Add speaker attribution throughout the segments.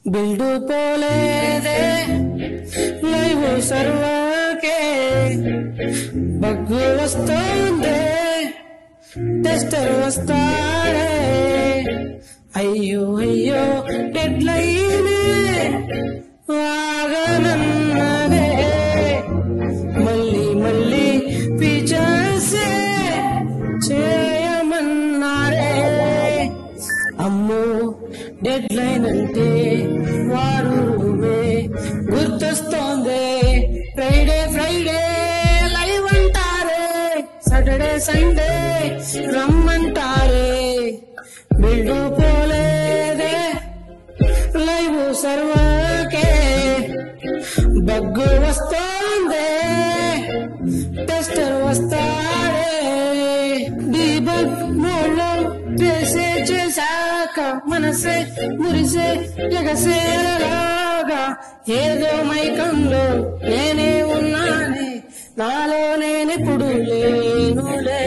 Speaker 1: బిల్డు పోలేదే live సర్వర్కే bug వస్తోందే tester వస్తాడే అయ్యో అయ్యో dead లైనే ఆగనన్నదే మళ్ళీ మళ్ళీ ఫీచర్సే చేయమన్నారే అమ్మో డెడ్ లైన్ అంటే వారు రూమే గుర్తొస్తోంది ఫ్రైడే ఫ్రైడే లైవ్ అంటారే సాటర్డే సండే రమ్మంటారే బిల్డు పోలేదే లైవ్ సర్వర్కే బగ్గు వస్తోంది టెస్టర్ వస్తాడే డీబగ్ మోడ్లో ట్రేసే చేశాక మనసే మురిసే ఎగసేలాగా ఏదో మైకంలో నేనే ఉన్నానే నాలో నేనెప్పుడు లేనులే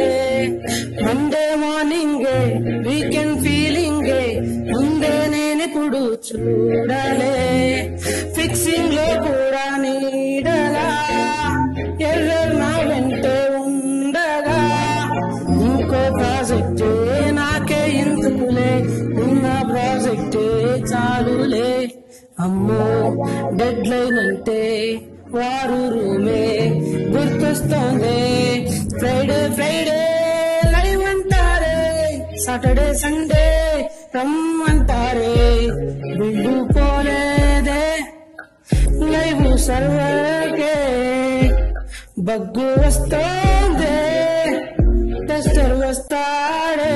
Speaker 1: మండే మార్నింగే వీకెండ్ ఫీలింగే ముందే నేనెప్పుడు చూడాలే ఫిక్సింగ్ లో కూడా నీడలా ఎర్రర్ నా వెంటే ఉండగా ఇంకో ప్రాజెక్టే నాకే ఎందుకులే ఉన్న ప్రాజెక్టే చాలులే అమ్మో డెడ్ లైన్ అంటే వారు రూమే గుర్తొస్తోంది ఫ్రైడే ఫ్రైడే లైవ్ అంటారే సాటర్డే సండే రమ్మంటారే బిల్డు పోలేదే లైవ్ సర్వర్కే బగ్గు వస్తోంది టెస్టర్ వస్తాడే